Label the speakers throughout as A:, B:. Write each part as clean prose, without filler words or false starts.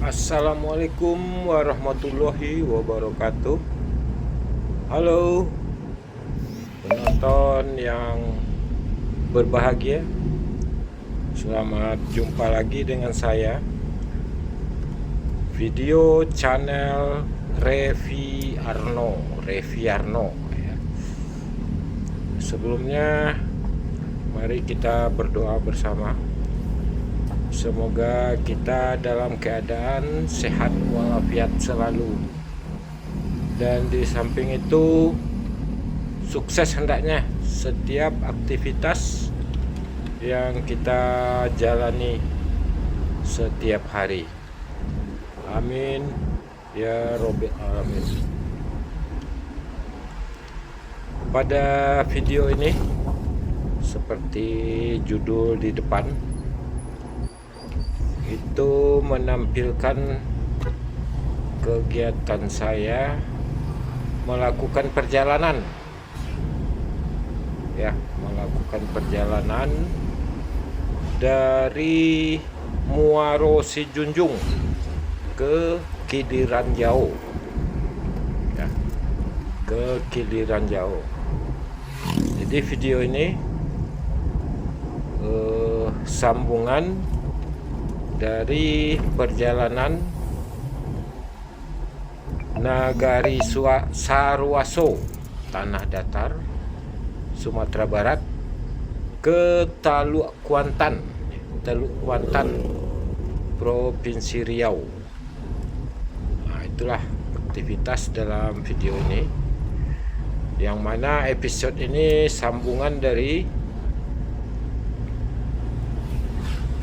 A: Assalamualaikum warahmatullahi wabarakatuh. Halo penonton yang berbahagia, selamat jumpa lagi dengan saya, video channel Revi Arno ya. Sebelumnya mari kita berdoa bersama. Semoga kita dalam keadaan sehat walafiat selalu. Dan di samping itu sukses hendaknya setiap aktivitas yang kita jalani setiap hari. Amin ya Robbil alamin. Pada video ini, seperti judul di depan, itu menampilkan kegiatan saya melakukan perjalanan dari Muaro Sijunjung ke Kiliran Jauh ya, ke Kiliran Jauh. Jadi video ini sambungan dari perjalanan Nagari Sarwaso, Tanah Datar, Sumatera Barat, ke Taluk Kuantan, Provinsi Riau. Nah, itulah aktivitas dalam video ini, yang mana episode ini sambungan dari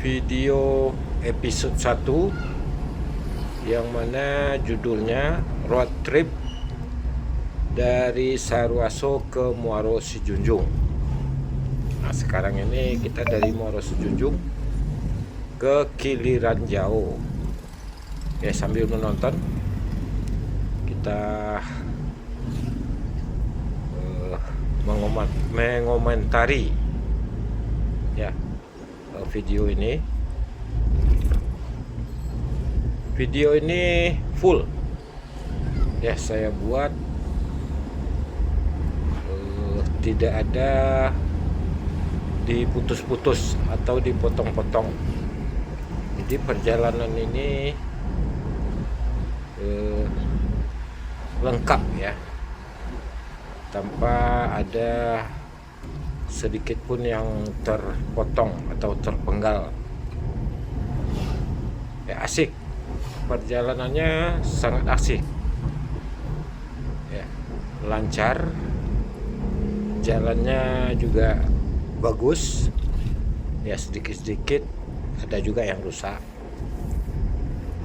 A: video episode 1 yang mana judulnya Road Trip dari Sarwaso ke Muaro Sijunjung. Nah, sekarang ini kita dari Muaro Sijunjung ke Kiliran Jauh. Oke, sambil menonton kita mengomentari ya video ini. Video ini full ya saya buat, tidak ada diputus-putus atau dipotong-potong. Jadi perjalanan ini lengkap ya, tanpa ada sedikit pun yang terpotong atau terpenggal ya. Asik, perjalanannya sangat asik ya, lancar, jalannya juga bagus ya, sedikit-sedikit ada juga yang rusak,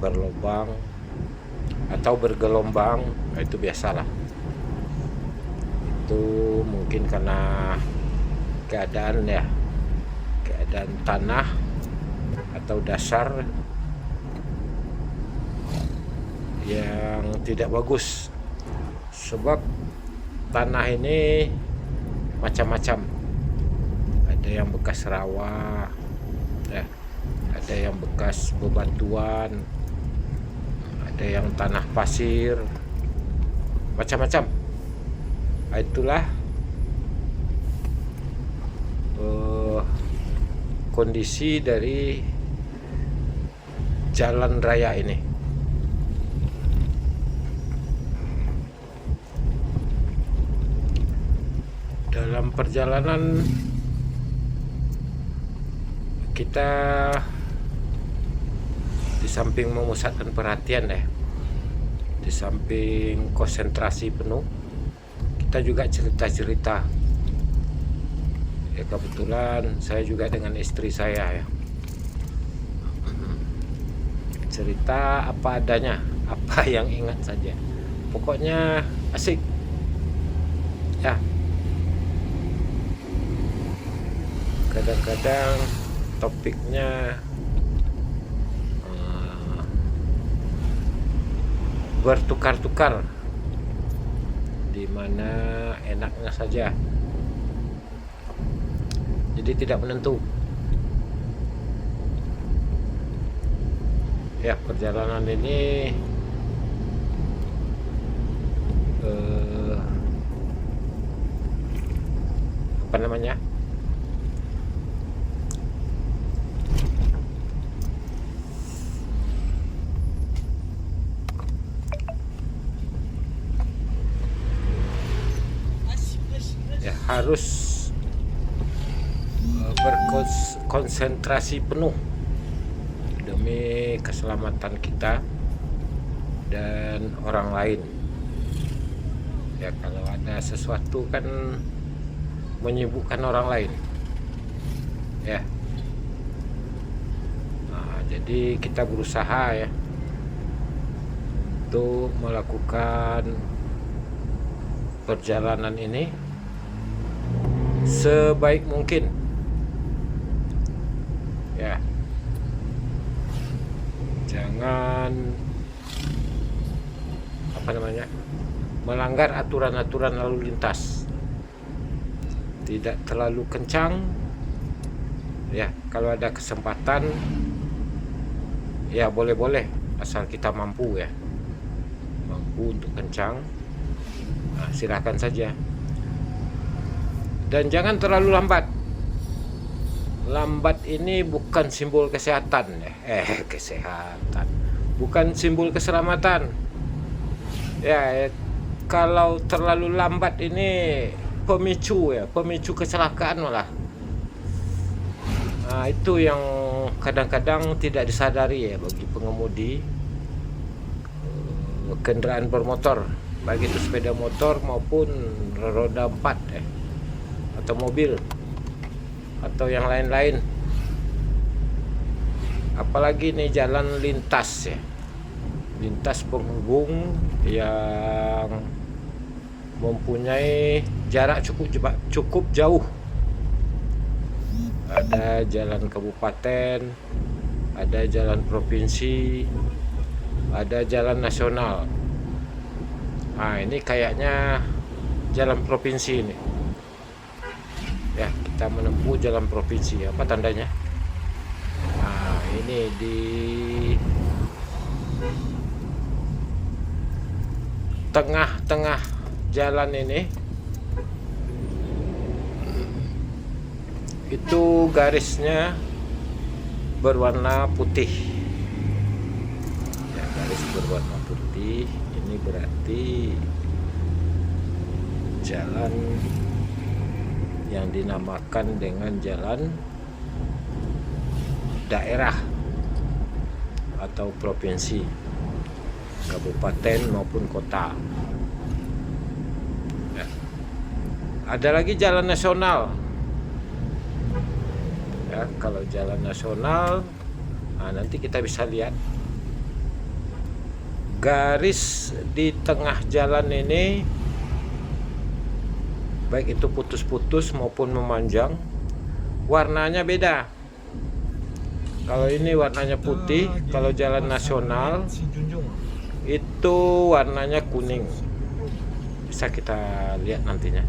A: berlubang atau bergelombang. Nah, itu biasalah, itu mungkin karena keadaan tanah atau dasar yang tidak bagus. Sebab tanah ini macam-macam, ada yang bekas rawa ya, ada yang bekas bebatuan, ada yang tanah pasir, macam-macam. Itulah kondisi dari jalan raya ini. Dalam perjalanan kita di samping memusatkan perhatian di samping konsentrasi penuh, kita juga cerita-cerita ya. Kebetulan saya juga dengan istri saya ya, cerita apa adanya, apa yang ingat saja, pokoknya asik ya. Kadang-kadang topiknya bertukar-tukar, di mana enaknya saja, jadi tidak menentu. Ya, perjalanan ini apa namanya, ya harus berkonsentrasi penuh demi keselamatan kita dan orang lain. Ya, kalau ada sesuatu kan menyibukkan orang lain, ya. Nah, jadi kita berusaha ya untuk melakukan perjalanan ini sebaik mungkin, ya. Jangan apa namanya, melanggar aturan-aturan lalu lintas. Tidak terlalu kencang, ya. Kalau ada kesempatan, ya boleh-boleh, asal kita mampu ya, mampu untuk kencang. Nah, silakan saja. Dan jangan terlalu lambat. Lambat ini bukan simbol kesehatan, kesehatan, bukan simbol keselamatan. Ya, kalau terlalu lambat ini pemicu kecelakaan malah. Nah, itu yang kadang-kadang tidak disadari ya bagi pengemudi kendaraan bermotor, baik itu sepeda motor maupun roda 4 atau mobil atau yang lain-lain. Apalagi nih jalan lintas ya, lintas penghubung yang mempunyai jarak cukup jauh. Ada jalan kabupaten, ada jalan provinsi, ada jalan nasional. Nah, ini kayaknya jalan provinsi ini. Ya, kita menempuh jalan provinsi. Apa tandanya? Nah, ini di tengah-tengah jalan ini itu garisnya berwarna putih. Ya, garis berwarna putih ini berarti jalan yang dinamakan dengan jalan daerah atau provinsi, kabupaten maupun kota. Ya. Ada lagi jalan nasional. Ya, kalau jalan nasional, nah nanti kita bisa lihat garis di tengah jalan ini, baik itu putus-putus maupun memanjang, warnanya beda. Kalau ini warnanya putih, kalau jalan nasional itu warnanya kuning. Bisa kita lihat nantinya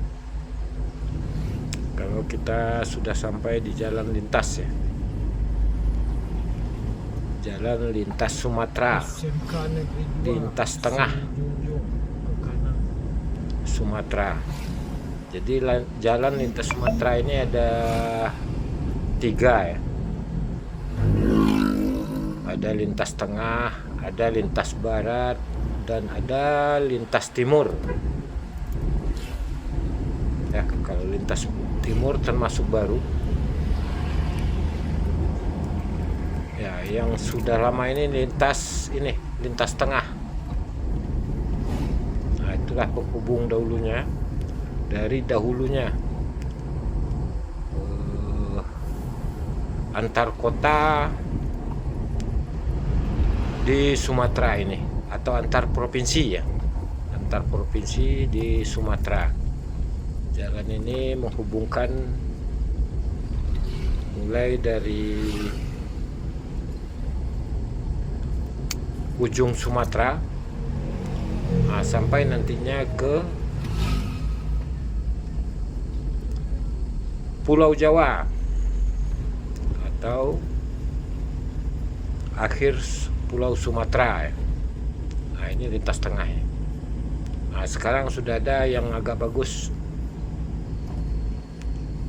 A: kalau kita sudah sampai di jalan lintas ya, jalan lintas Sumatera, lintas tengah Sumatera. Jadi jalan lintas Sumatera ini ada 3 ya. Ada lintas tengah, ada lintas barat, dan ada lintas timur. Ya, kalau lintas timur termasuk baru. Ya, yang sudah lama ini lintas tengah. Nah, itulah penghubung dahulunya antar kota di Sumatera ini, atau antar provinsi ya, antar provinsi di Sumatera. Jalan ini menghubungkan mulai dari ujung Sumatera sampai nantinya ke Pulau Jawa atau akhir Pulau Sumatera ya. Nah ini lintas tengah ya. Nah sekarang sudah ada yang agak bagus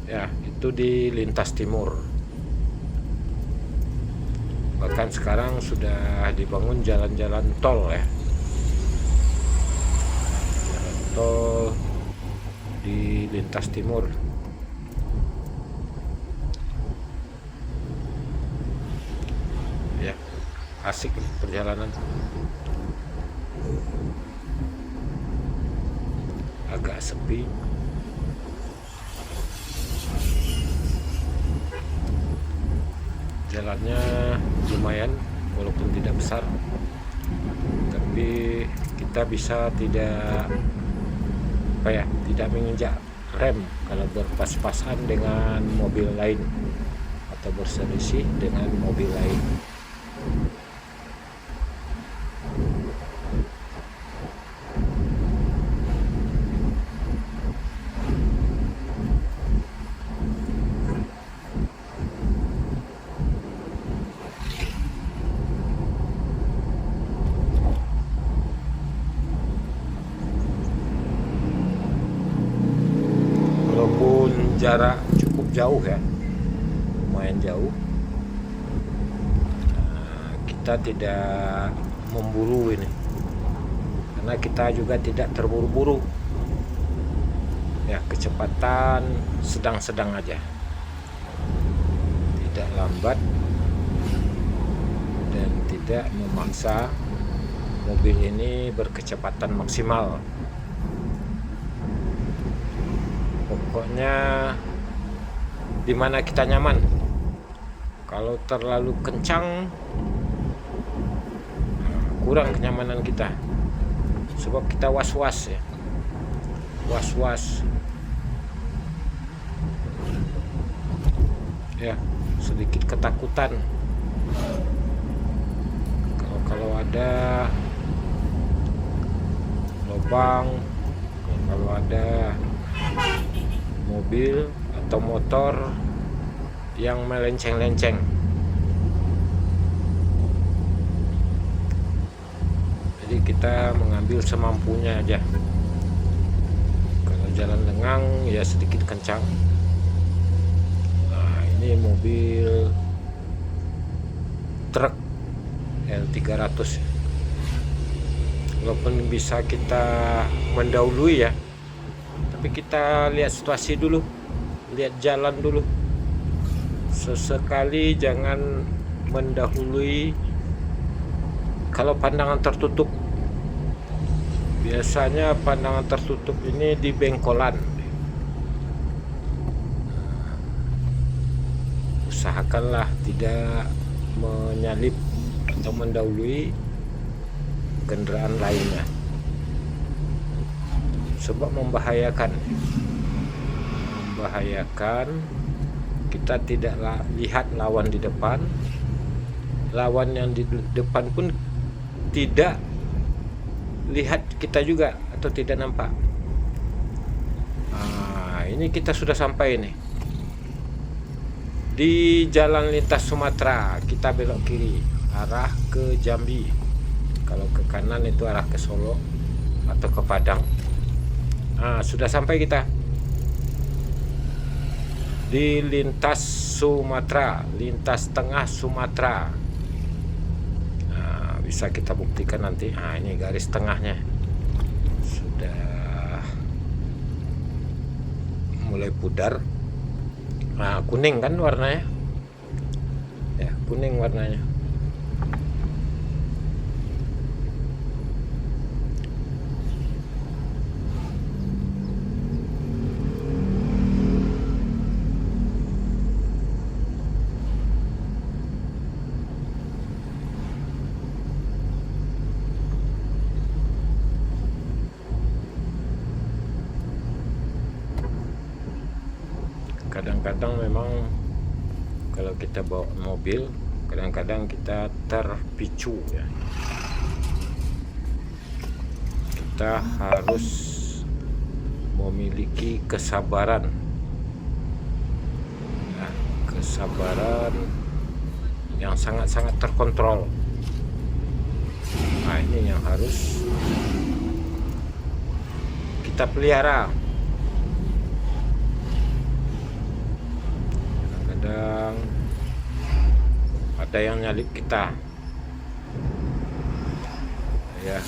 A: ya, itu di lintas timur. Bahkan sekarang sudah dibangun jalan-jalan tol ya, jalan tol di lintas timur. Ya, asik perjalanan. Agak sepi. Jalannya lumayan walaupun tidak besar, tapi kita bisa tidak menginjak rem kalau berpas-pasan dengan mobil lain atau berselisih dengan mobil lain. Jarak cukup jauh ya, lumayan jauh. Kita tidak memburu ini, karena kita juga tidak terburu-buru ya, kecepatan sedang-sedang aja, tidak lambat dan tidak memaksa mobil ini berkecepatan maksimal. Pokoknya dimana kita nyaman. Kalau terlalu kencang kurang kenyamanan kita, sebab kita was-was ya, was-was ya, sedikit ketakutan kalau ada lubang, kalau ada mobil atau motor yang melenceng-lenceng. Jadi kita mengambil semampunya aja. Kalau jalan lengang ya sedikit kencang. Nah ini mobil truk L300, walaupun bisa kita mendahului ya, tapi kita lihat situasi dulu, lihat jalan dulu. Sesekali jangan mendahului kalau pandangan tertutup. Biasanya pandangan tertutup ini di bengkolan. Usahakanlah tidak menyalip atau mendahului kendaraan lainnya, sebab membahayakan. Kita tidak lihat lawan di depan, lawan yang di depan pun tidak lihat kita juga atau tidak nampak. Nah, ini kita sudah sampai nih di jalan lintas Sumatera. Kita belok kiri arah ke Jambi, kalau ke kanan itu arah ke Solo atau ke Padang. Nah, sudah sampai kita di lintas Sumatera, lintas tengah Sumatera. Nah, bisa kita buktikan nanti. Nah, ini garis tengahnya sudah mulai pudar. Nah, kuning kan warnanya ya, kuning warnanya. Kadang-kadang memang kalau kita bawa mobil, kadang-kadang kita terpicu ya. Kita harus memiliki kesabaran ya, kesabaran yang sangat-sangat terkontrol. ini yang harus kita pelihara. Kadang ada yang nyalip kita, ya,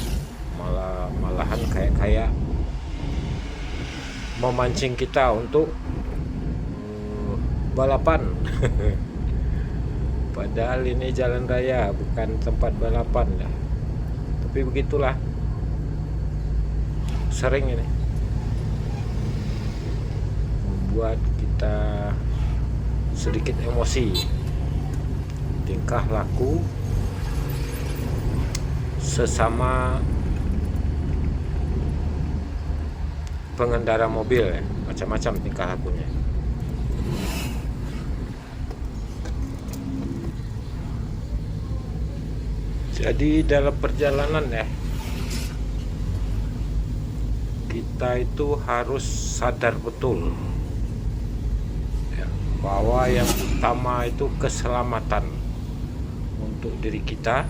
A: malahan kayak memancing kita untuk balapan. Padahal ini jalan raya, bukan tempat balapan ya. Tapi begitulah, sering ini membuat kita sedikit emosi. Tingkah laku sesama pengendara mobil ya, macam-macam tingkah lakunya. Jadi dalam perjalanan ya, kita itu harus sadar betul ya, bahwa yang utama itu keselamatan untuk diri kita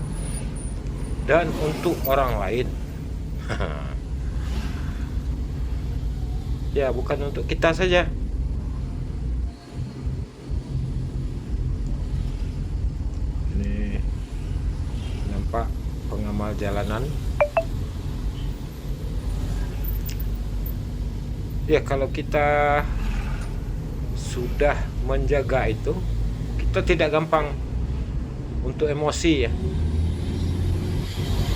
A: dan untuk orang lain. Ya, bukan untuk kita saja. Ini nampak pengamal jalanan. Ya, kalau kita sudah menjaga itu, kita tidak gampang untuk emosi ya.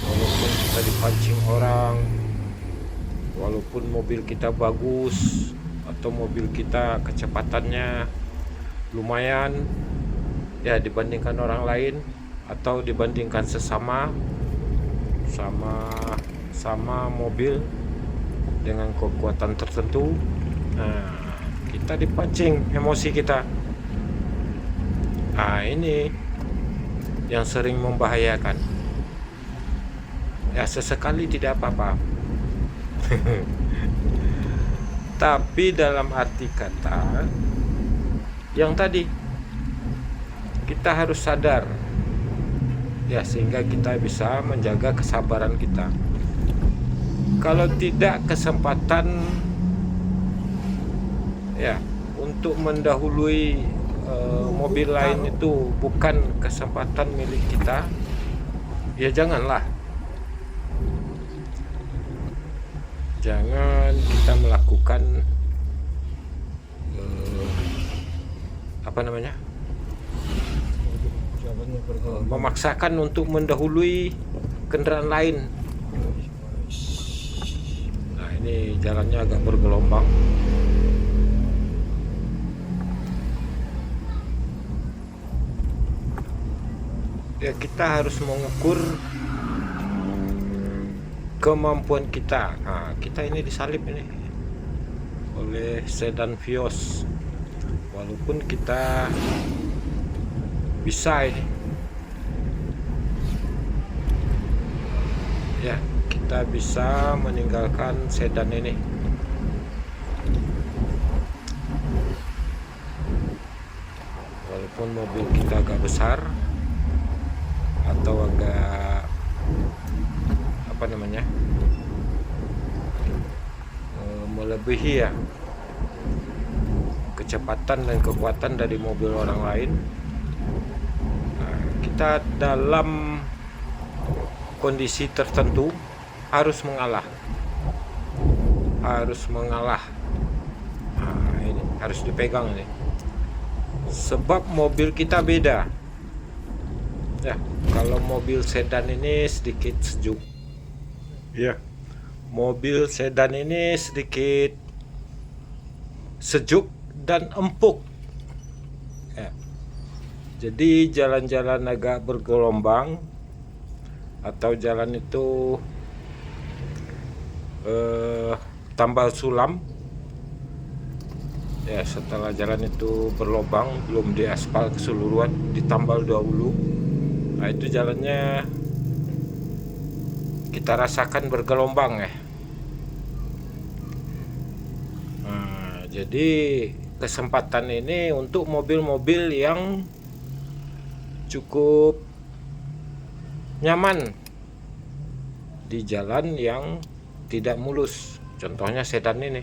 A: Walaupun kita dipancing orang, walaupun mobil kita bagus atau mobil kita kecepatannya lumayan ya dibandingkan orang lain atau dibandingkan sesama mobil dengan kekuatan tertentu, nah, kita dipancing emosi kita. Nah, ini yang sering membahayakan. Ya, sesekali tidak apa-apa. Tapi dalam arti kata yang tadi, kita harus sadar ya, sehingga kita bisa menjaga kesabaran kita. Kalau tidak, kesempatan ya untuk mendahului mobil lain itu bukan kesempatan milik kita, ya janganlah. Jangan kita melakukan memaksakan untuk mendahului kendaraan lain. Nah, ini jalannya agak bergelombang. Ya, kita harus mengukur kemampuan kita. Nah, kita ini disalip ini oleh sedan Vios. Walaupun kita bisa ini, ya, kita bisa meninggalkan sedan ini. Walaupun mobil kita agak besar atau agak melebihi ya kecepatan dan kekuatan dari mobil orang lain, nah, kita dalam kondisi tertentu harus mengalah. Nah, ini harus dipegang ini, sebab mobil kita beda ya. Kalau mobil sedan ini sedikit sejuk ya, mobil sedan ini sedikit sejuk dan empuk ya. Jadi jalan-jalan agak bergelombang atau jalan itu tambal sulam ya, setelah jalan itu berlobang, belum diaspal keseluruhan, ditambal dahulu, nah itu jalannya kita rasakan bergelombang ya. Nah, jadi kesempatan ini untuk mobil-mobil yang cukup nyaman di jalan yang tidak mulus. Contohnya sedan ini,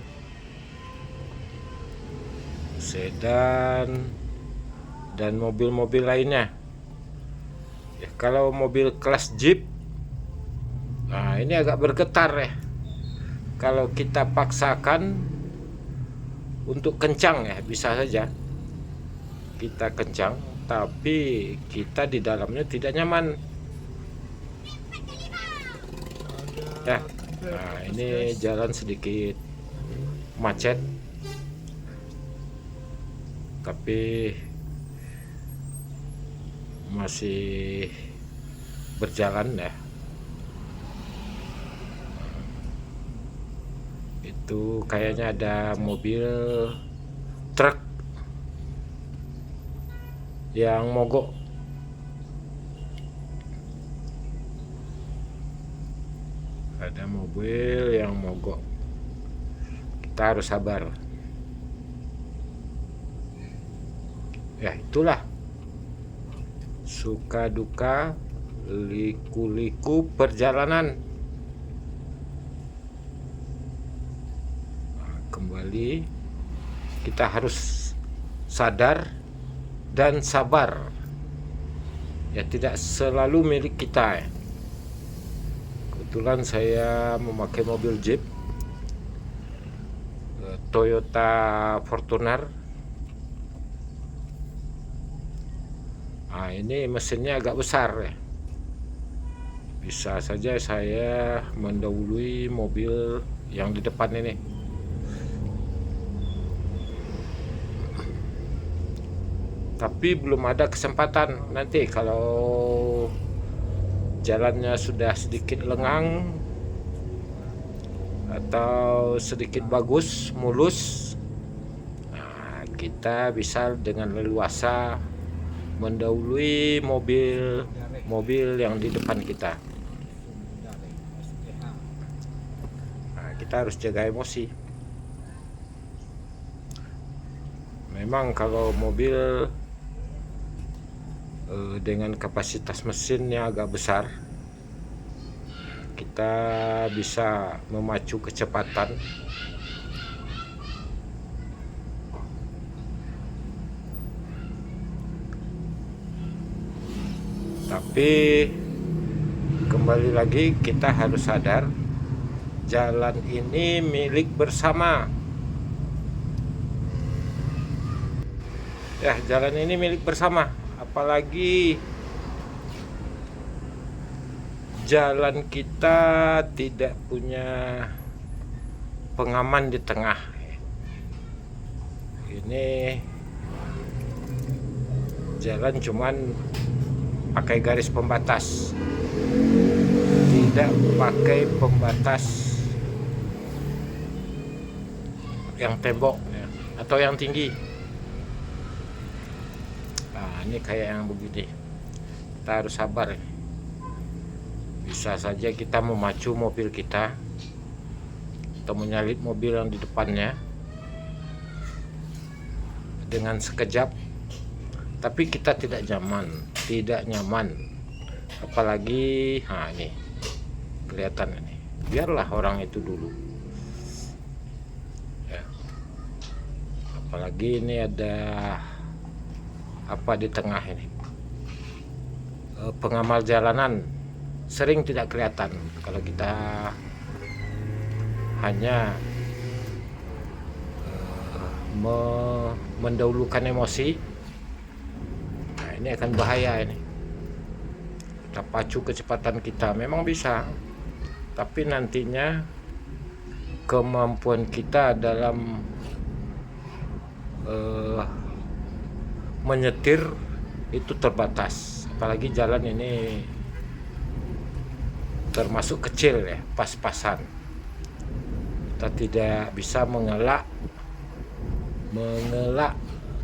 A: sedan dan mobil-mobil lainnya ya. Kalau mobil kelas Jeep, nah ini agak bergetar ya. Kalau kita paksakan untuk kencang ya, bisa saja kita kencang, tapi kita di dalamnya tidak nyaman ya. Nah ini jalan sedikit macet, tapi masih berjalan ya. Itu kayaknya ada mobil truk yang mogok. Ada mobil yang mogok. Kita harus sabar. Ya itulah suka duka, liku-liku perjalanan. Nah, kembali kita harus sadar dan sabar. Ya tidak selalu milik kita ya. Kebetulan saya memakai mobil Jeep Toyota Fortuner. Nah ini mesinnya agak besar ya. Bisa saja saya mendahului mobil yang di depan ini. Tapi belum ada kesempatan. Nanti kalau jalannya sudah sedikit lengang atau sedikit bagus, mulus, nah, kita bisa dengan leluasa mendahului mobil yang di depan kita. Nah, kita harus jaga emosi. Memang kalau mobil dengan kapasitas mesinnya agak besar, kita bisa memacu kecepatan. Tapi kembali lagi kita harus sadar, jalan ini milik bersama. Ya, jalan ini milik bersama. Apalagi jalan kita tidak punya pengaman di tengah. Ini jalan cuman pakai garis pembatas, tidak pakai pembatas yang tembok ya, atau yang tinggi. Nah, ini kayak yang begini, kita harus sabar. Bisa saja kita memacu mobil kita atau menyalip mobil yang di depannya dengan sekejap, tapi kita tidak nyaman, apalagi nah ini kelihatan ini. Biarlah orang itu dulu ya. Apalagi ini ada apa di tengah ini, pengamal jalanan sering tidak kelihatan kalau kita hanya mendahulukan emosi. Nah, ini akan bahaya ini. Kita pacu kecepatan kita memang bisa, tapi nantinya kemampuan kita dalam menyetir itu terbatas. Apalagi jalan ini termasuk kecil ya, pas-pasan. Kita tidak bisa mengelak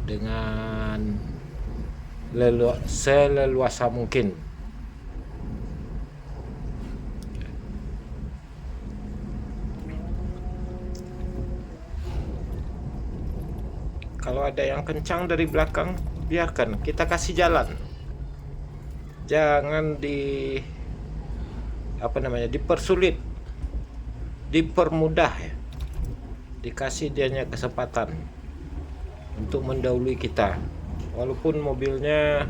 A: dengan seleluasa mungkin. Kalau ada yang kencang dari belakang, biarkan, kita kasih jalan. Jangan dipersulit, dipermudah ya, dikasih dianya kesempatan untuk mendahului kita, walaupun mobilnya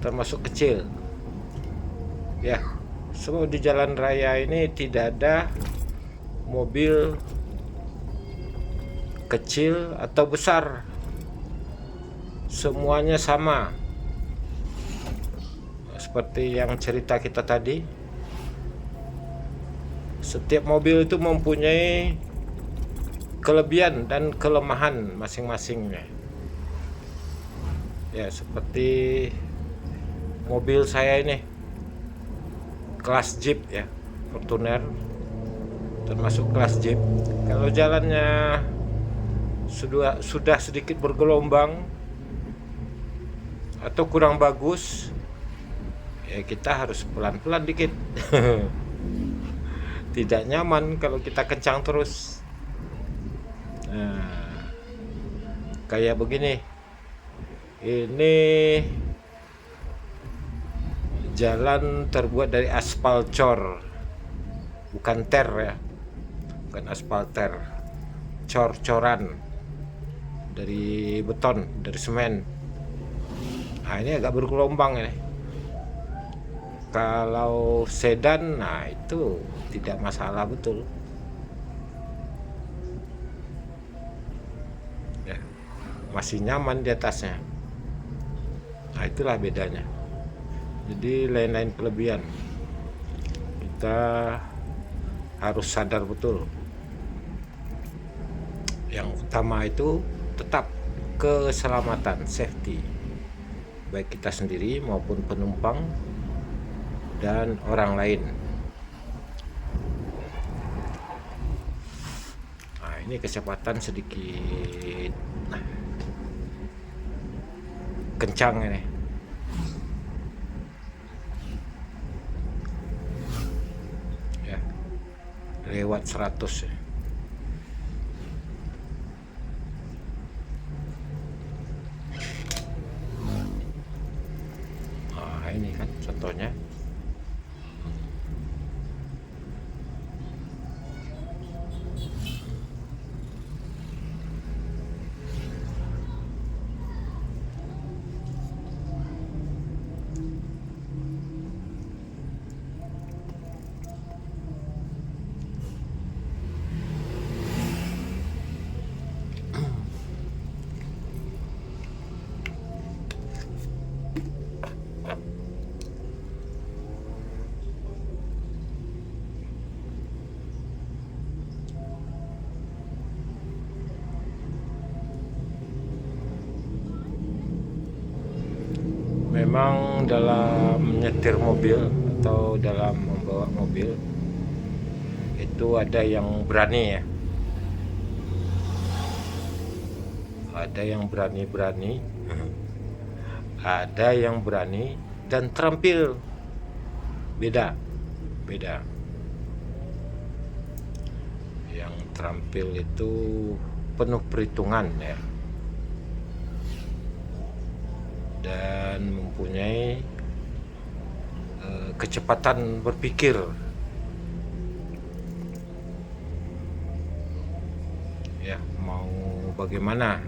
A: termasuk kecil ya. Sebab di jalan raya ini tidak ada mobil kecil atau besar, semuanya sama. Seperti yang cerita kita tadi, setiap mobil itu mempunyai kelebihan dan kelemahan masing-masingnya ya. Seperti mobil saya ini kelas Jeep ya, Fortuner, termasuk kelas Jeep. Kalau jalannya sudah sedikit bergelombang atau kurang bagus ya, kita harus pelan-pelan dikit. Tidak nyaman kalau kita kencang terus. Nah, kayak begini, ini jalan terbuat dari aspal cor, bukan ter ya, bukan aspal ter, cor-coran dari beton, dari semen. Nah, ini agak bergelombang ini. Kalau sedan, nah itu tidak masalah betul ya, masih nyaman di atasnya. Nah, itulah bedanya. Jadi lain-lain kelebihan, kita harus sadar betul. Yang utama itu tetap keselamatan, safety, baik kita sendiri maupun penumpang dan orang lain. Nah, ini kecepatan sedikit kencang ini ya, lewat 100 ya. Nah, ini kan contohnya. Memang dalam menyetir mobil atau dalam membawa mobil itu ada yang berani ya, ada yang berani-berani, ada yang berani dan terampil. Beda. Yang terampil itu penuh perhitungan ya, dan mempunyai kecepatan berpikir ya, mau bagaimana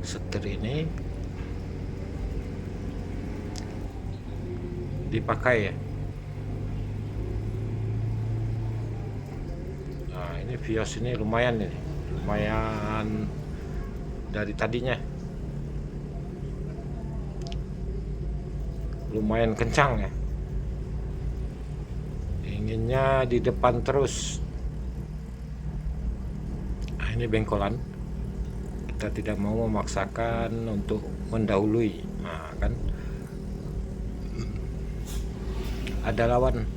A: setir ini dipakai ya. Nah, ini Vios ini lumayan dari tadinya lumayan kencang ya, inginnya di depan terus. Nah, ini bengkolan, kita tidak mau memaksakan untuk mendahului. Nah, kan ada lawan.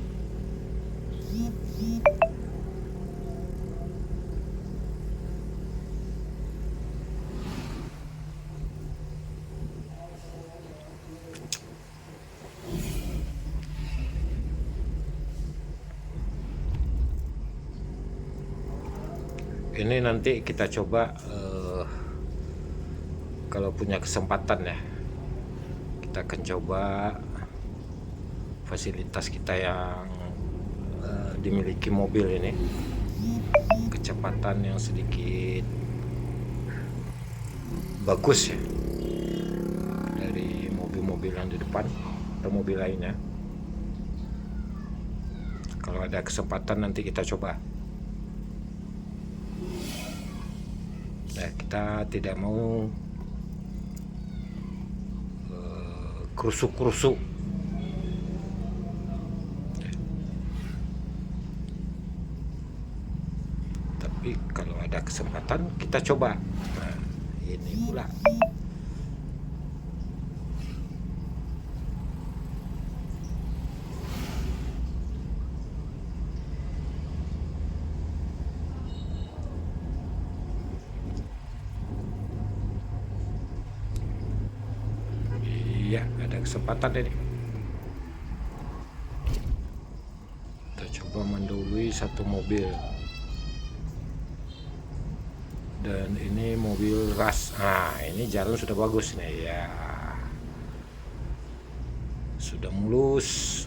A: Ini nanti kita coba kalau punya kesempatan ya, kita akan coba fasilitas kita yang dimiliki mobil ini, kecepatan yang sedikit bagus ya dari mobil-mobil yang di depan atau mobil lainnya. Kalau ada kesempatan nanti kita coba. Nah, kita tidak mau kerusuk-kerusuk. Tapi kalau ada kesempatan kita coba. Nah, ini pula. Iya, ada kesempatan ini. Kita coba mendahului satu mobil. Dan ini mobil ras. Nah, ini jalan sudah bagus nih ya. Sudah mulus.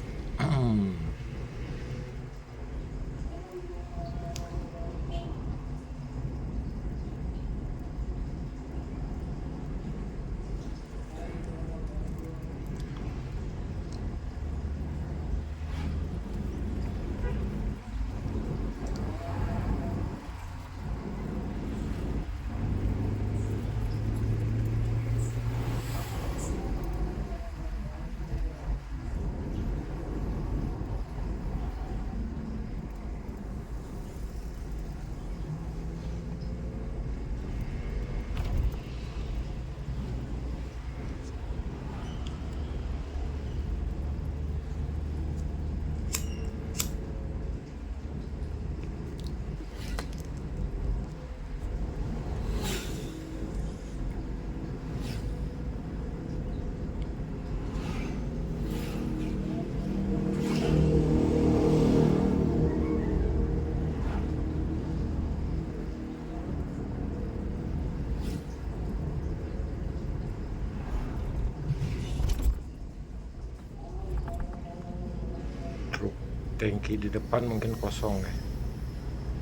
A: Truk tangki di depan mungkin kosong ya.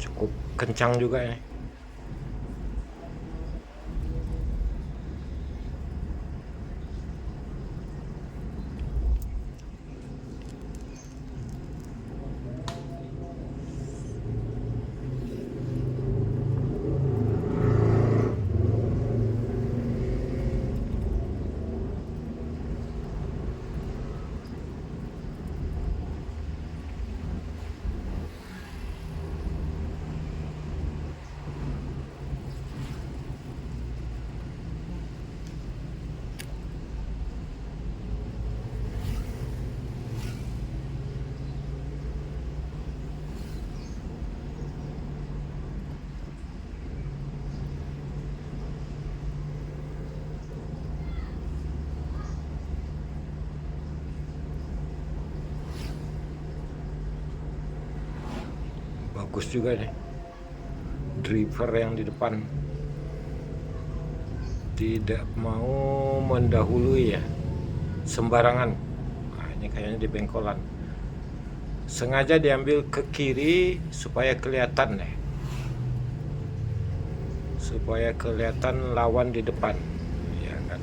A: Cukup kencang juga ya. Bagus juga nih driver yang di depan, tidak mau mendahului ya sembarangan. Nah, ini kayaknya di bengkolan sengaja diambil ke kiri supaya kelihatan deh, supaya kelihatan lawan di depan ya kan.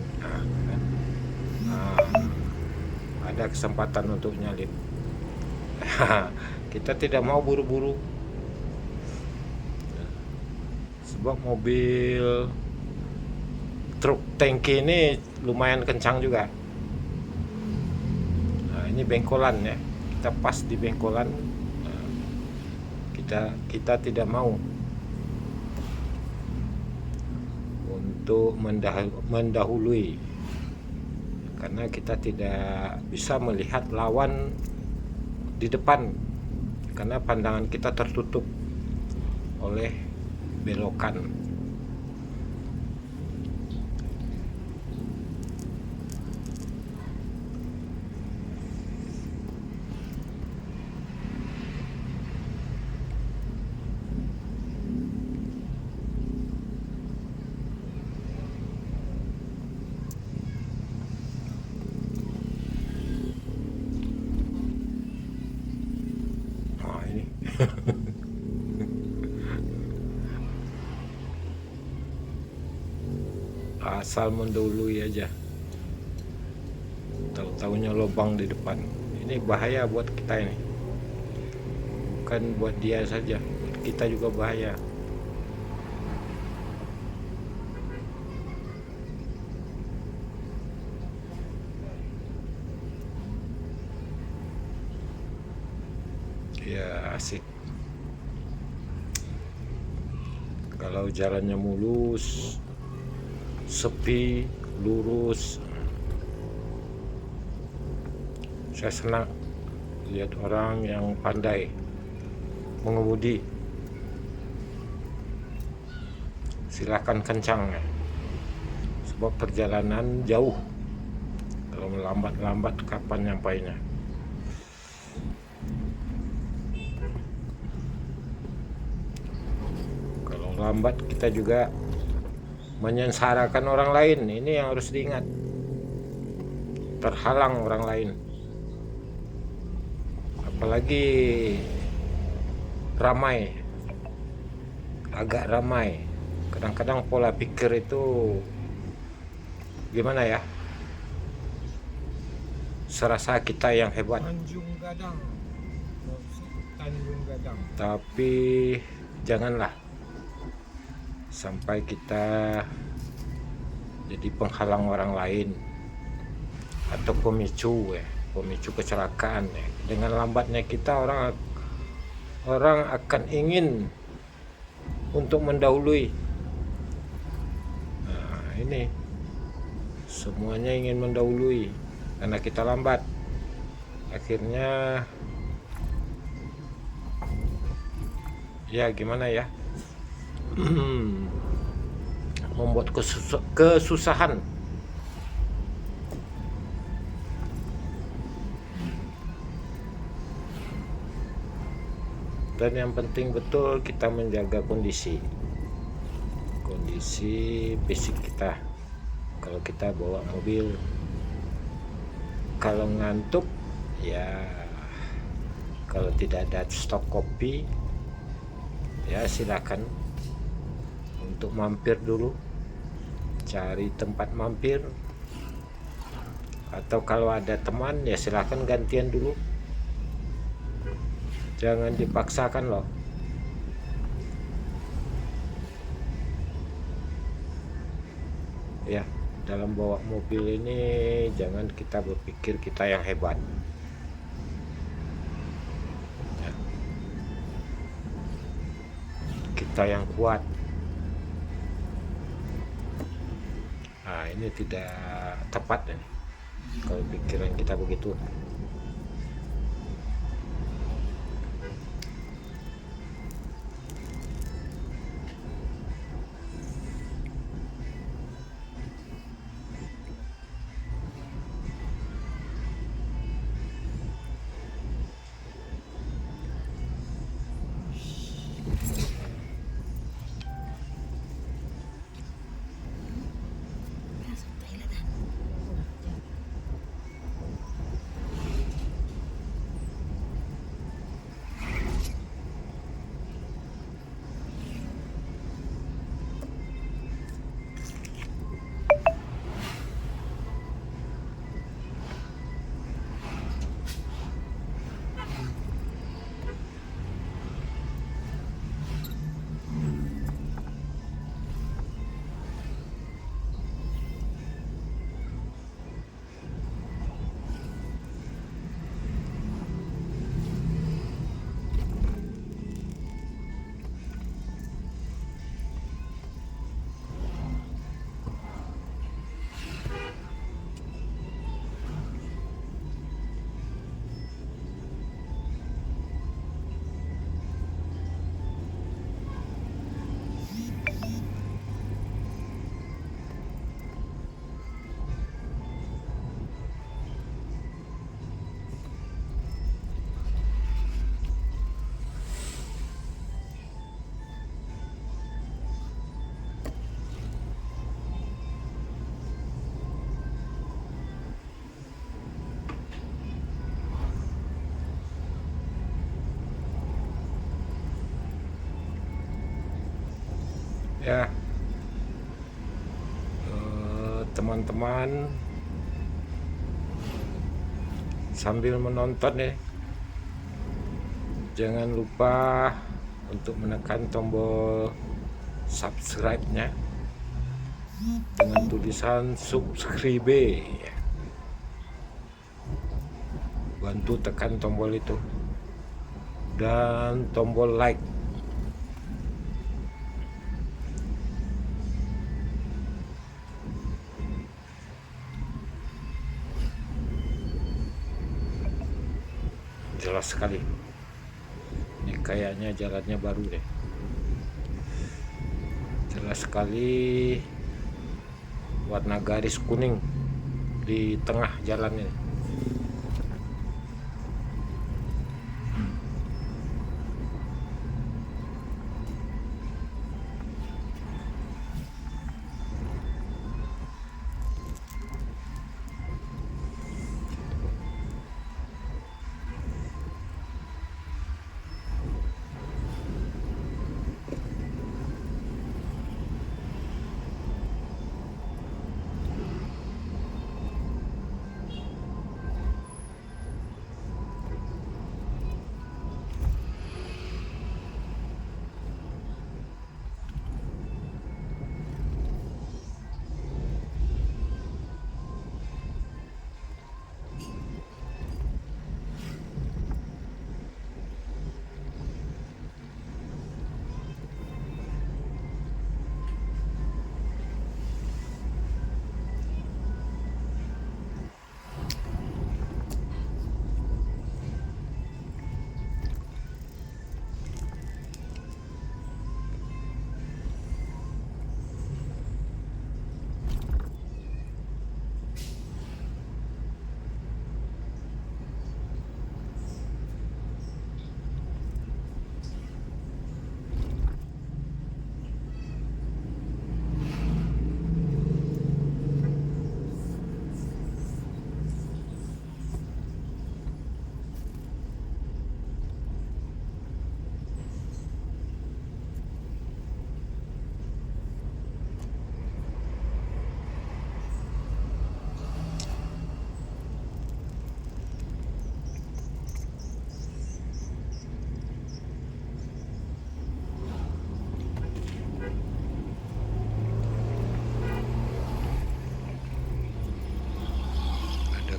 A: Ada kesempatan untuk nyalip. Kita tidak mau buru-buru sebab mobil truk tangki ini lumayan kencang juga. Nah, ini bengkolan ya, kita pas di bengkolan. Nah, kita tidak mau untuk mendahului karena kita tidak bisa melihat lawan di depan karena pandangan kita tertutup oleh belokan. Asal mendahului aja, tahu-tahunya lubang di depan. Ini bahaya buat kita ini, bukan buat dia saja, buat kita juga bahaya. Ya asik kalau jalannya mulus, sepi, lurus. Saya senang lihat orang yang pandai mengemudi. Silahkan kencang ya, sebab perjalanan jauh. Kalau melambat-lambat kapan nyampainya? Kalau lambat kita juga menyengsarakan orang lain. Ini yang harus diingat, terhalang orang lain, apalagi ramai, agak ramai. Kadang-kadang pola pikir itu gimana ya, serasa kita yang hebat.
B: Tanjung Gadang. Tanjung Gadang.
A: Tapi janganlah sampai kita jadi penghalang orang lain atau pemicu kecelakaan ya. Dengan lambatnya kita, orang akan ingin untuk mendahului. Nah, ini semuanya ingin mendahului karena kita lambat. Akhirnya ya gimana ya, membuat kesusahan. Dan yang penting betul kita menjaga kondisi fisik kita. Kalau kita bawa mobil, kalau ngantuk ya, kalau tidak ada stok kopi ya silakan untuk mampir dulu, cari tempat mampir, atau kalau ada teman ya silakan gantian dulu. Jangan dipaksakan loh. Ya, dalam bawa mobil ini jangan kita berpikir kita yang hebat ya. Kita yang kuat. Nah, ini tidak tepat nih kalau pikiran kita begitu. ya teman-teman sambil menonton ya, jangan lupa untuk menekan tombol subscribe-nya dengan tulisan subscribe ya. Bantu tekan tombol itu dan tombol like. Jelas sekali. Ini kayaknya jalannya baru deh. Jelas sekali warna garis kuning di tengah jalan ini.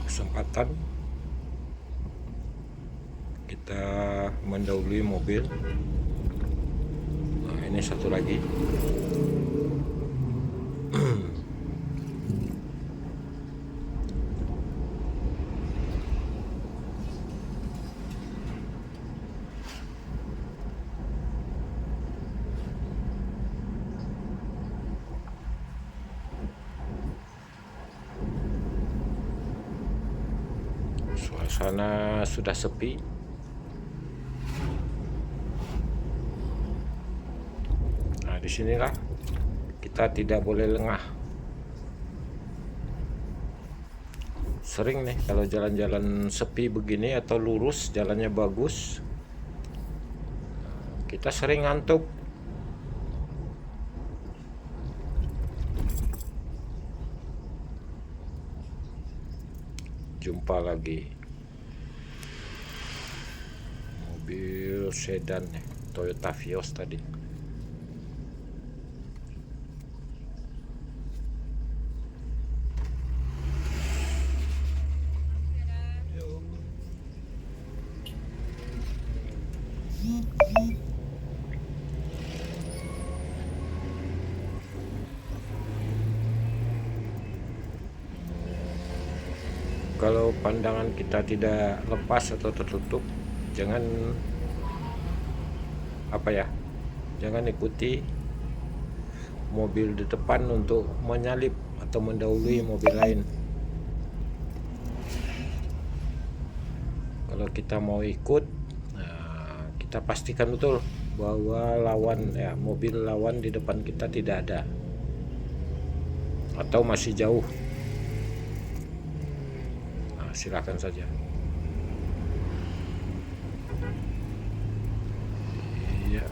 A: Kesempatan kita mendahului mobil. Nah, ini satu lagi. Suasana sudah sepi. Nah, disinilah kita tidak boleh lengah. Sering nih kalau jalan-jalan sepi begini atau lurus jalannya bagus, kita sering ngantuk. Jumpa lagi mobil sedan nih, Toyota Vios tadi. Kalau pandangan kita tidak lepas atau tertutup, jangan jangan ikuti mobil di depan untuk menyalip atau mendahului mobil lain. Kalau kita mau ikut, nah, kita pastikan betul bahwa mobil lawan di depan kita tidak ada atau masih jauh. Silakan saja. Iya.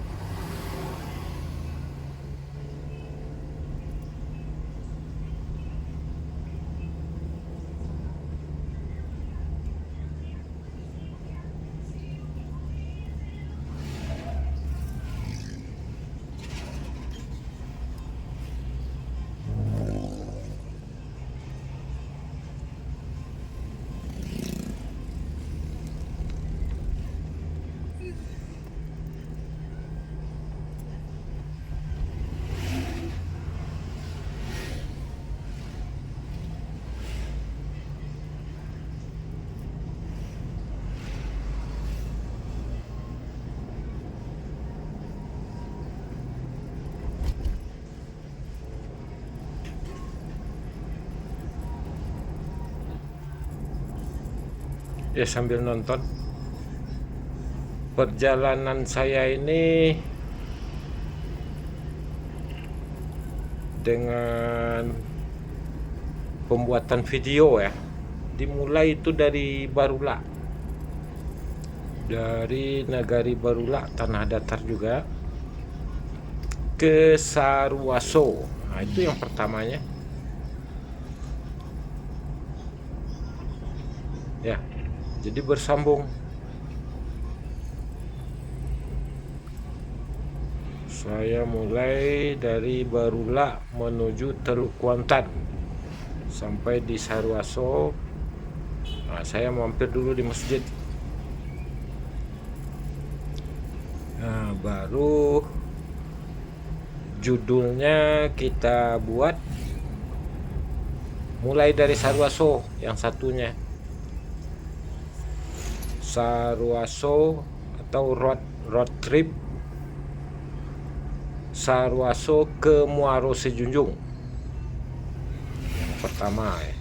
A: ya sambil nonton. Perjalanan saya ini dengan pembuatan video ya, dimulai itu dari Barula, dari Nagari Barula, tanah datar juga, ke Saruaso. Nah, itu yang pertamanya ya, jadi bersambung. Saya mulai dari Barula menuju Teluk Kuantan sampai di Saruaso. Nah, saya mampir dulu di masjid. Nah, baru judulnya kita buat mulai dari Saruaso yang satunya. Saruaso atau road trip Saruaso ke Muaro Sejunjung. Yang pertama ya.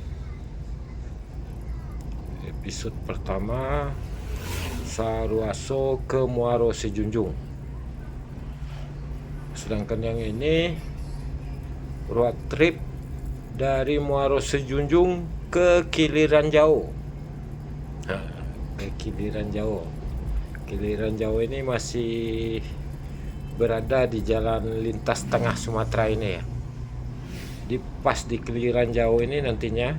A: Episode pertama Saruaso ke Muaro Sejunjung. Sedangkan yang ini road trip dari Muaro Sejunjung ke Kiliran Jauh. Nah, ke Kiliran Jauh. Kiliran Jauh ini masih berada di jalan lintas tengah Sumatera ini ya. Pas di Kiliran Jauh ini nantinya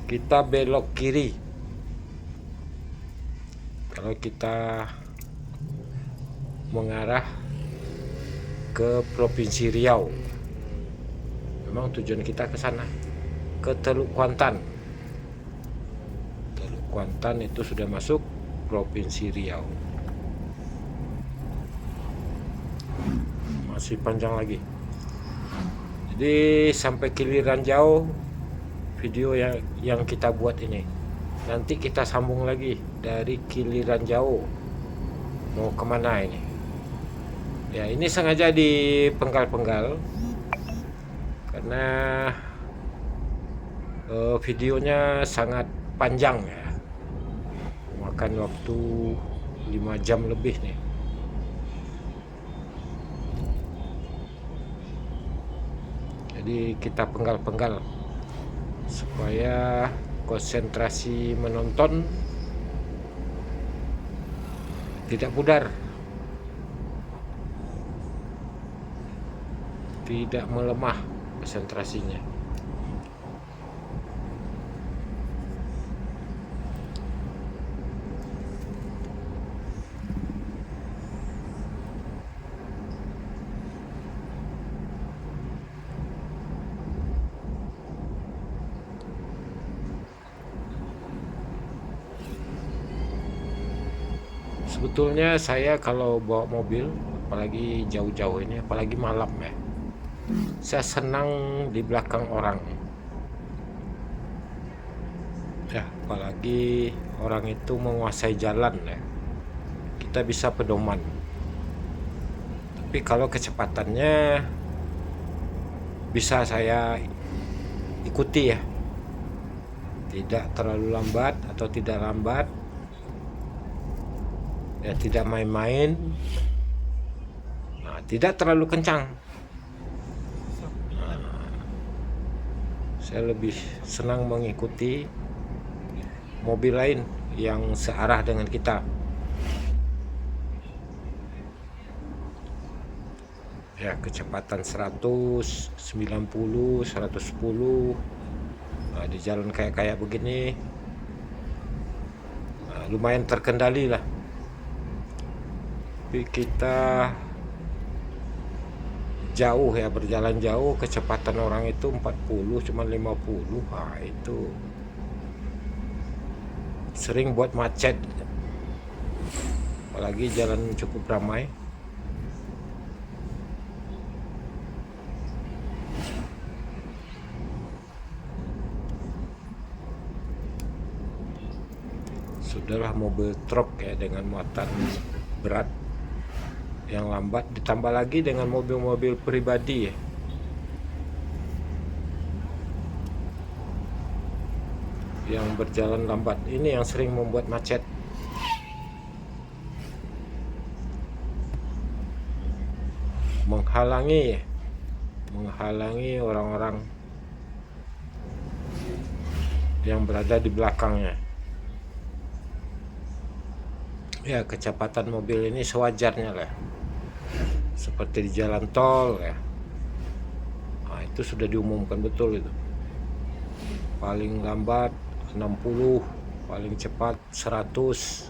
A: kita belok kiri kalau kita mengarah ke Provinsi Riau. Memang tujuan kita ke sana, ke Teluk Kuantan. Teluk Kuantan itu sudah masuk Provinsi Riau. Masih panjang lagi. Jadi sampai Kiliran Jauh video yang kita buat ini. Nanti kita sambung lagi dari Kiliran Jauh. Mau kemana ini? Ya, ini sengaja di penggal-penggal karena videonya sangat panjang ya. Makan waktu 5 jam lebih nih. Jadi kita penggal-penggal supaya konsentrasi menonton tidak pudar, tidak melemah konsentrasinya. Sebetulnya saya kalau bawa mobil, apalagi jauh-jauh ini, apalagi malam ya, saya senang di belakang orang. Ya, apalagi orang itu menguasai jalan ya, kita bisa pedoman. Tapi kalau kecepatannya bisa saya ikuti ya, tidak terlalu lambat atau tidak lambat. Ya, tidak main-main, nah, tidak terlalu kencang. Nah, saya lebih senang mengikuti mobil lain yang searah dengan kita. Ya, kecepatan 100, 90, 110. Nah, di jalan kayak begini, nah, lumayan terkendali lah. Tapi kita jauh ya, berjalan jauh, kecepatan orang itu 40, cuma 50. Nah, itu sering buat macet, apalagi jalan cukup ramai. Sudahlah, mobil truk ya dengan muatan berat yang lambat, ditambah lagi dengan mobil-mobil pribadi ya. yang berjalan lambat ini yang sering membuat macet. Menghalangi orang-orang yang berada di belakangnya. Ya, kecepatan mobil ini sewajarnya lah, seperti di jalan tol ya. Nah, itu sudah diumumkan betul itu. Paling lambat 60, paling cepat 100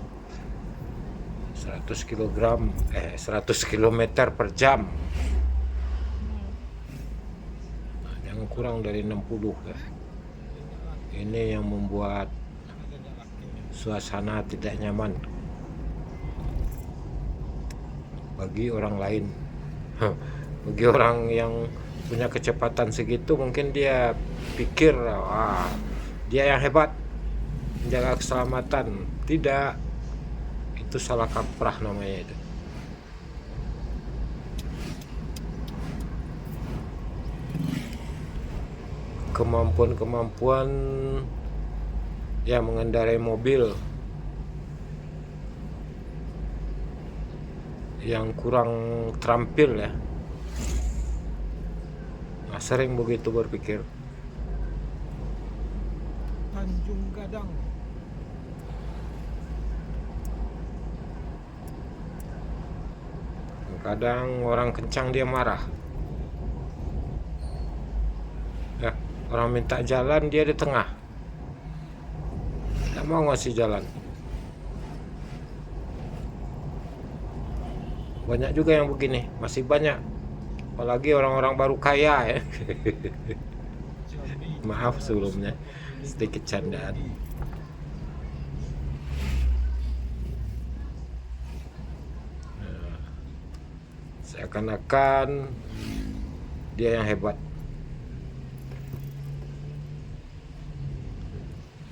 A: km per jam. Nah, jangan kurang dari 60 ya. Ini yang membuat suasana tidak nyaman bagi orang lain. Bagi orang yang punya kecepatan segitu, mungkin dia pikir, wah, dia yang hebat menjaga keselamatan. Tidak, itu salah kaprah namanya itu. Kemampuan ya mengendarai mobil yang kurang terampil ya. Nah, sering begitu berpikir.
B: Tanjung Gadang.
A: Kadang orang kencang dia marah ya, orang minta jalan dia di tengah, tidak mau ngasih jalan. Banyak juga yang begini, masih banyak, apalagi orang-orang baru kaya ya. Maaf sebelumnya, sedikit candaan. Seakan-akan dia yang hebat,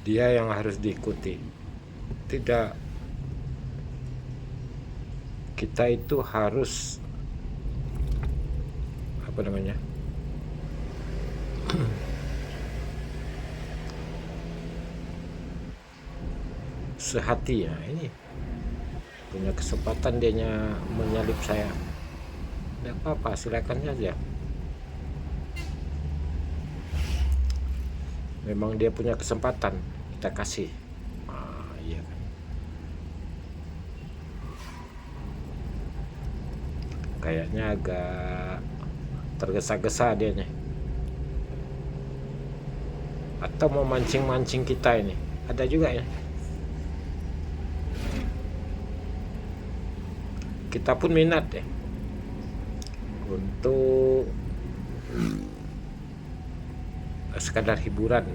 A: dia yang harus diikuti. Tidak, kita itu harus apa namanya, sehati ya. Ini punya kesempatan dia menyalip saya, tidak apa-apa, silakan saja. Memang dia punya kesempatan, kita kasih. Iya kan. Kayaknya agak tergesa-gesa dianya, atau mau mancing-mancing kita ini. Ada juga ya. Kita pun minat ya untuk sekadar hiburan.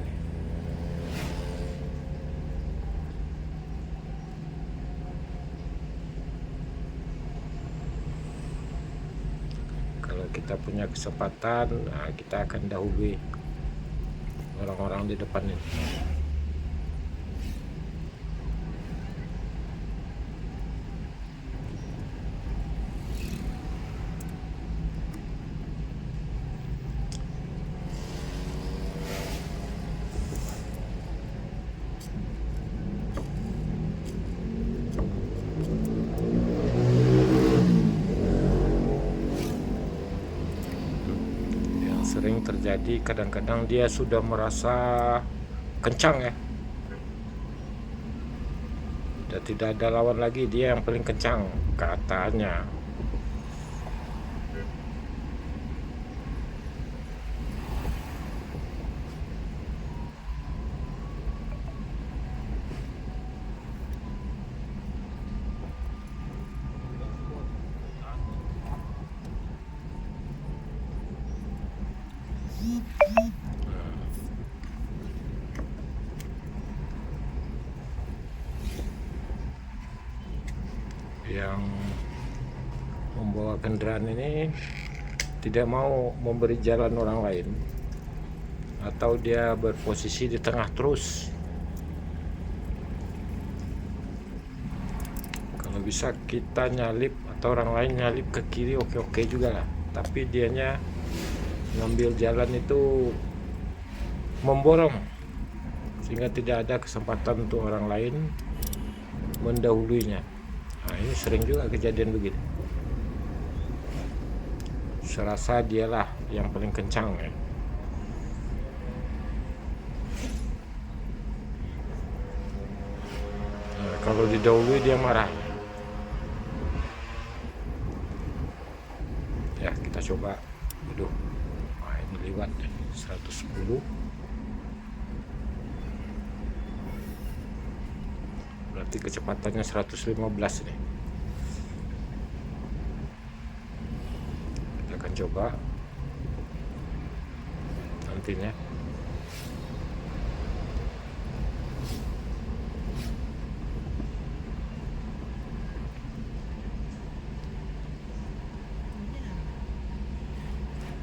A: Kalau kita punya kesempatan, kita akan dahului orang-orang di depan ini. Sering terjadi, kadang-kadang dia sudah merasa kencang ya, sudah tidak ada lawan lagi, dia yang paling kencang katanya. Yang membawa kendaraan ini tidak mau memberi jalan orang lain, atau dia berposisi di tengah terus. Kalau bisa kita nyalip atau orang lain nyalip ke kiri, oke-oke juga lah, tapi dianya ngambil jalan itu memborong sehingga tidak ada kesempatan untuk orang lain mendahuluinya. Nah, ini sering juga kejadian begini. Serasa dialah yang paling kencang ya. Nah, kalau didahului dia marah. Ya, kita coba. Aduh, nah, ini lewat 110. Berarti kecepatannya 115 nih. Kita akan coba nantinya.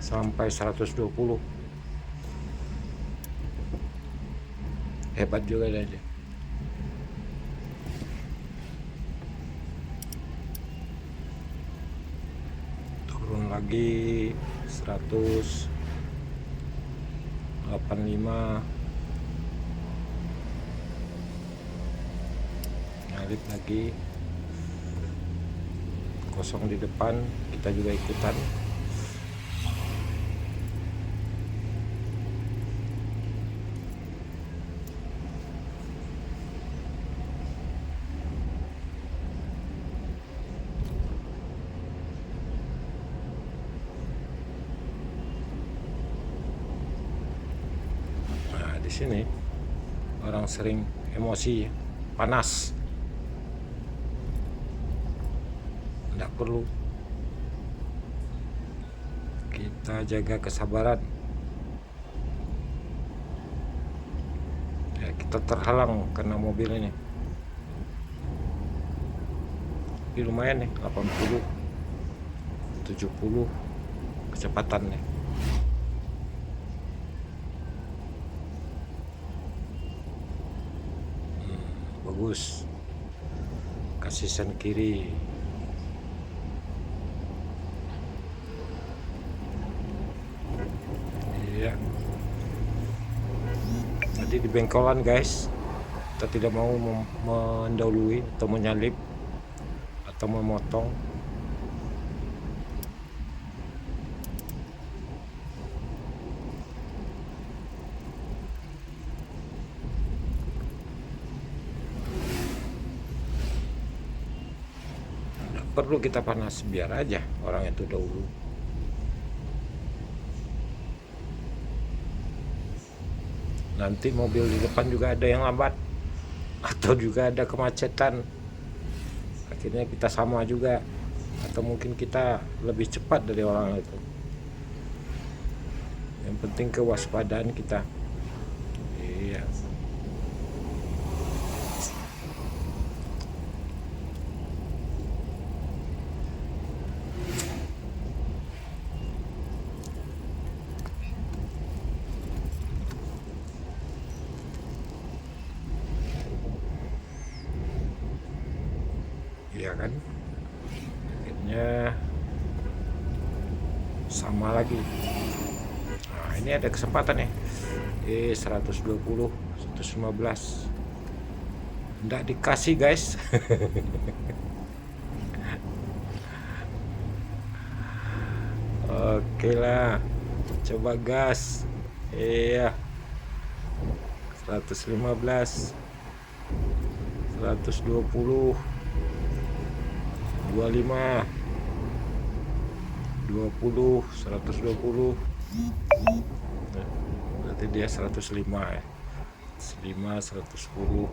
A: Sampai 120. Hebat juga dia. Turun lagi 185. Nyalip lagi. Kosong di depan, kita juga ikutan. Di sini orang sering emosi, panas. Tidak perlu. Kita jaga kesabaran. Ya, kita terhalang karena mobil ini. Ini lumayan nih, 80, 70 kecepatannya. Bagus. Kasih sen kiri. Iya. Tadi di bengkolan guys, kita tidak mau mendahului atau menyalip atau memotong. Perlu kita panas, biar aja orang itu dahulu. Nanti mobil di depan juga ada yang lambat atau juga ada kemacetan, akhirnya kita sama juga, atau mungkin kita lebih cepat dari orang itu. Yang penting kewaspadaan kita. Iya. Iya kan, akhirnya sama lagi. Nah, ini ada kesempatan ya. 120, 115. Nggak dikasih guys. Oke lah, coba gas. Iya, 115, 120, 25, 20, 120. Nah, berarti dia 105 ya. 105, 110.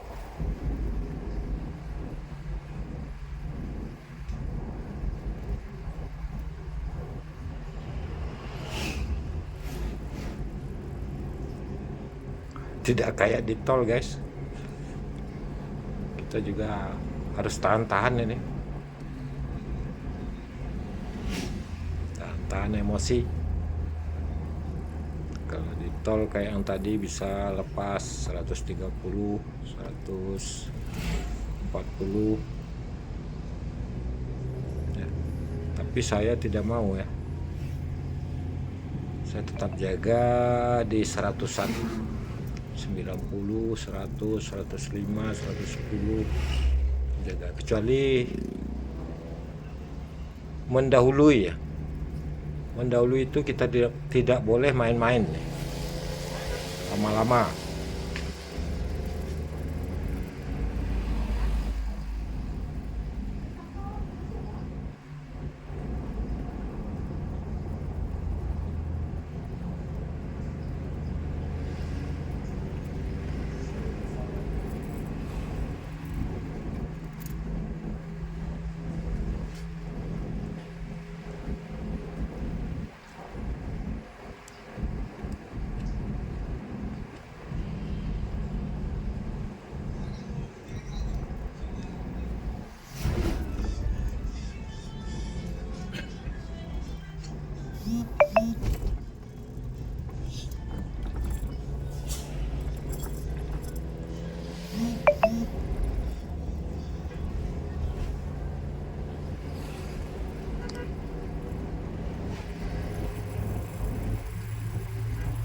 A: Tidak kayak di tol guys, kita juga harus tahan-tahan ini, tahan emosi. Kalau di tol kayak yang tadi bisa lepas 130, 140 ya. Tapi saya tidak mau ya, saya tetap jaga di 100-an. 90, 100, 105, 110 jaga, kecuali mendahului ya. Mendahului itu kita tidak boleh main-main lama-lama.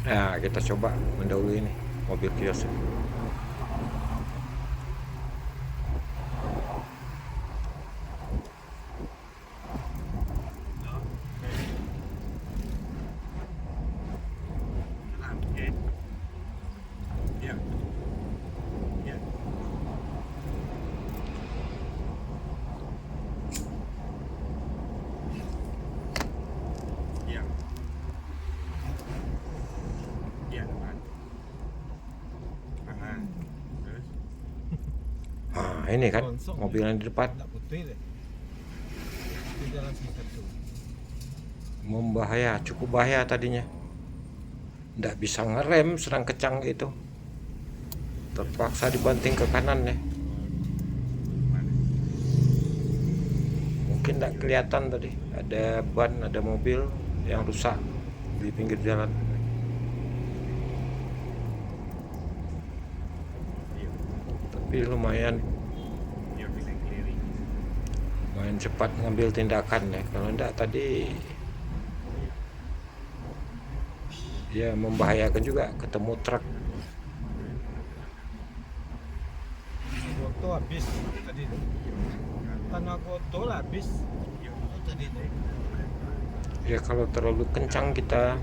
A: Nah, kita coba mendahului ini mobil kios. Nah, ini kan mobil yang di depan
B: Tak putih deh. Di jalan sekitar tu.
A: membahaya, cukup bahaya tadinya. Nggak bisa ngerem, sedang kecang itu. Terpaksa dibanting ke kanan ya. Mungkin nggak kelihatan tadi, ada ban, ada mobil yang rusak di pinggir jalan. Tapi lumayan cepat ngambil tindakan ya. Kalau enggak tadi ya membahayakan juga, ketemu truk.
B: Goto habis tadi tu. Tanah goto lah habis. Tadi tu.
A: Ya kalau terlalu kencang kita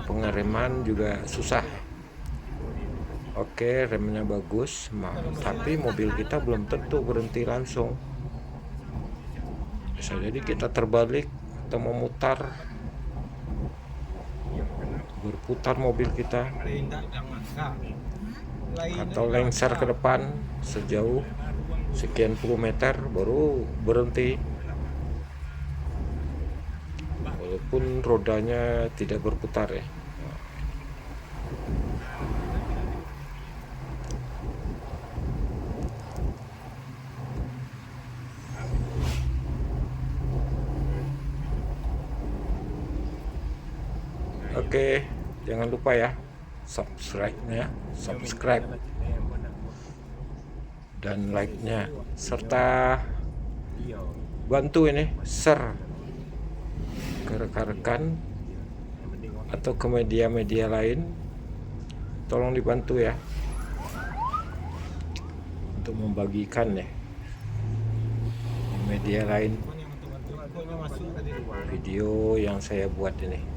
A: pengereman juga susah. Oke, remnya bagus, tapi mobil kita belum tentu berhenti langsung. Bisa jadi kita terbalik atau memutar, berputar mobil kita, atau lengser ke depan sejauh sekian puluh meter baru berhenti, walaupun rodanya tidak berputar ya. Oke, jangan lupa ya subscribe dan like-nya, serta bantu ini share ke rekan-rekan atau ke media-media lain. Tolong dibantu ya untuk membagikan ya di media lain video yang saya buat ini.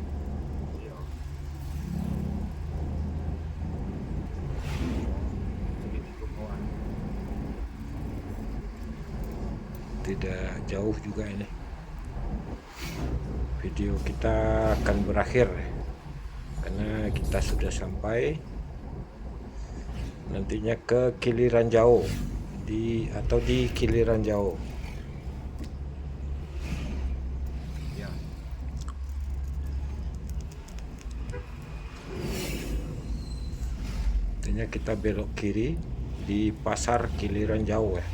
A: Tidak jauh juga ini video kita akan berakhir karena kita sudah sampai nantinya ke Kiliranjau di Kiliranjau. Nantinya kita belok kiri di pasar Kiliranjau ya.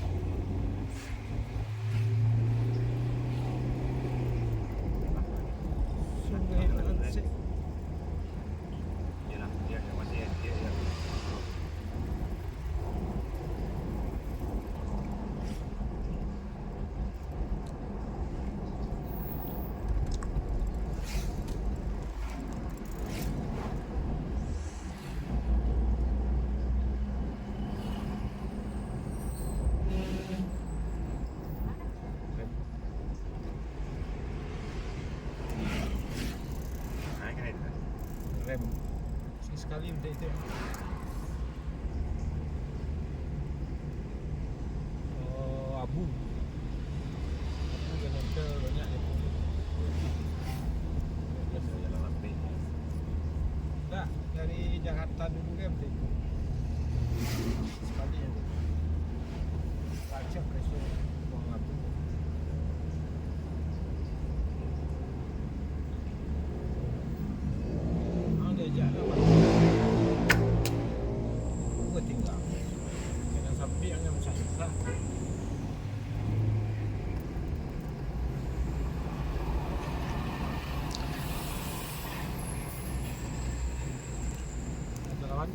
B: sekali untuk itu. Oh, abu. Abu yang nempel banyak dia pun. Biasa jalan lambe. Enggak, dari Jakarta dulu kan untuk itu. Sekali ya. Pajak preso buang abu. Diajak lah gue tinggal kena sapi yang susah. Ada lawan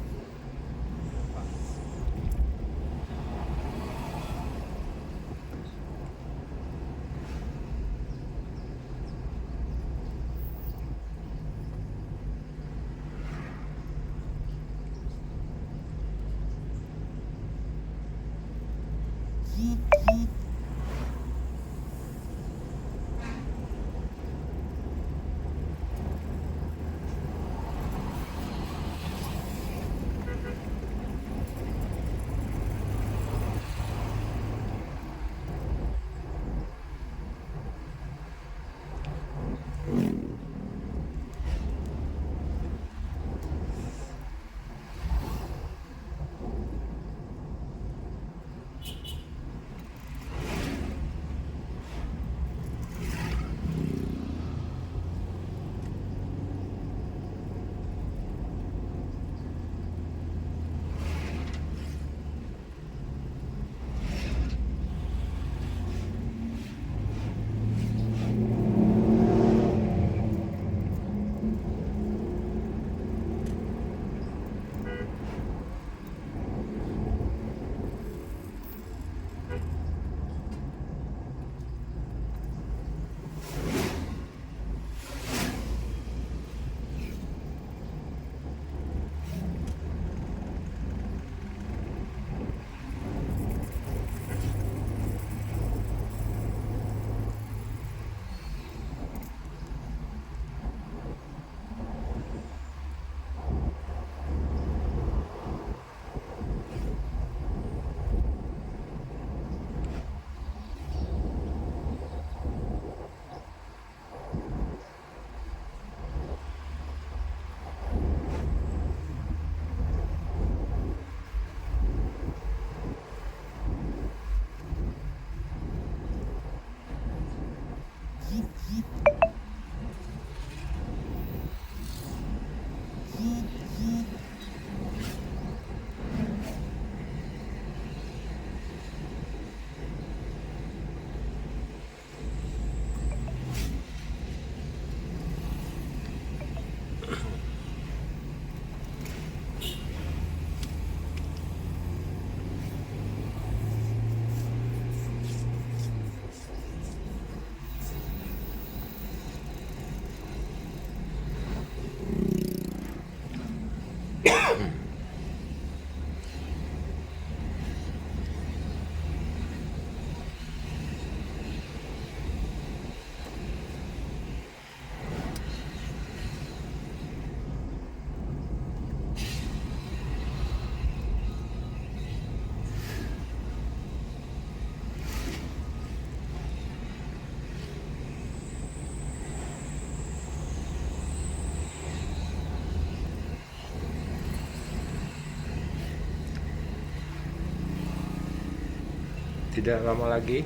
A: tidak lama lagi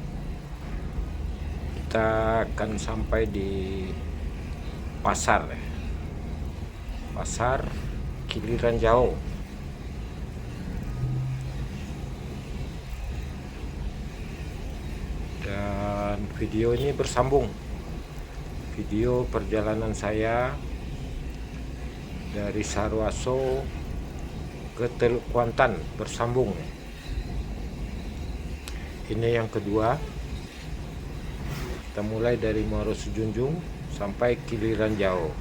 A: kita akan sampai di pasar Kiliranjau. Dan video ini bersambung video perjalanan saya dari Sarwaso ke Teluk Kuantan, bersambung. Ini yang kedua. Kita mulai dari Muaro Sejunjung sampai Kiliranjau.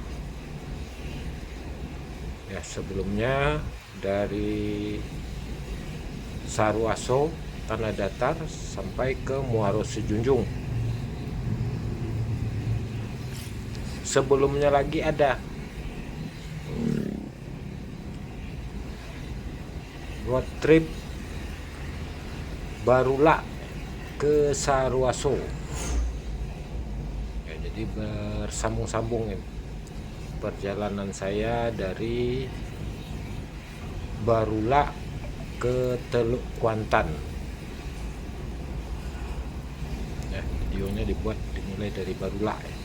A: Ya, sebelumnya dari Sarwaso Tanah Datar sampai ke Muaro Sejunjung. Sebelumnya lagi ada road trip Barula ke Sarwaso ya, jadi bersambung-sambung ya. Perjalanan saya dari Barula ke Teluk Kuantan ya, videonya dimulai dari Barula ya.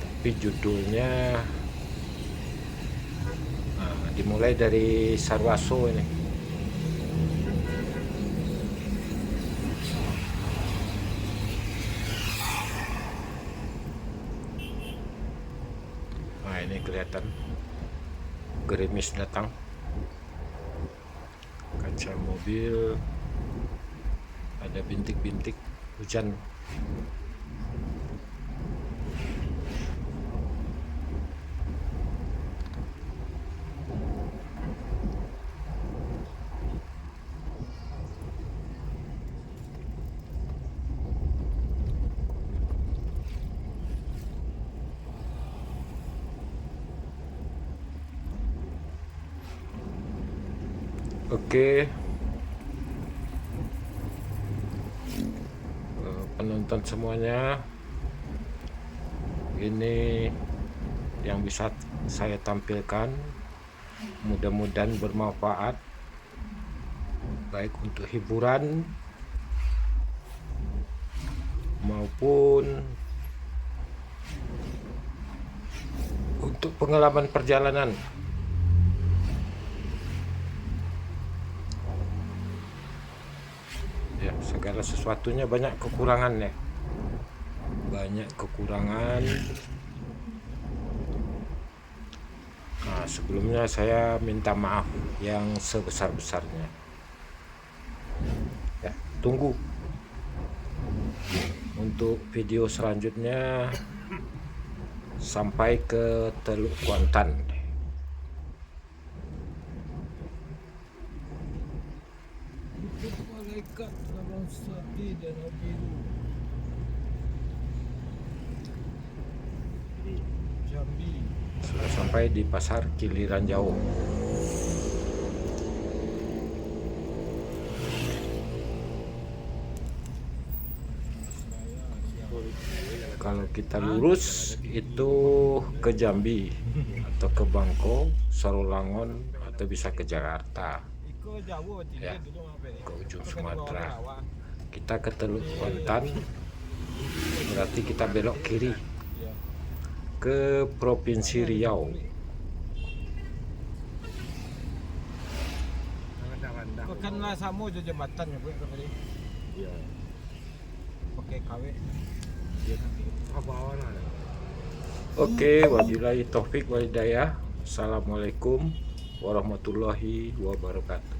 A: Tapi judulnya dimulai dari Sarwaso ini. Nah, ini kelihatan gerimis datang, kaca mobil ada bintik-bintik hujan. Oke, penonton semuanya, ini yang bisa saya tampilkan, mudah-mudahan bermanfaat baik untuk hiburan maupun untuk pengalaman perjalanan. Ya, segala sesuatunya banyak kekurangan ya, banyak kekurangan. Nah, sebelumnya saya minta maaf yang sebesar-besarnya ya. Tunggu untuk video selanjutnya sampai ke Teluk Kuantan.
B: Malaikat dalam sapi dan biru. Jambi.
A: Sudah sampai di pasar Kiliran Jauh. Kalau kita lurus itu ke Jambi atau ke Bangko, Sarolangun, atau bisa ke Jakarta ya, ke ujung Sumatera. Kita ke Teluk Kuantan, berarti kita belok kiri ke Provinsi Riau.
B: Bukanlah sama aja jembatan ya, Bu, tadi.
C: Iya.
B: Pakai KW.
A: Oke, wabillahi taufik wal hidayah. Assalamualaikum warahmatullahi wabarakatuh.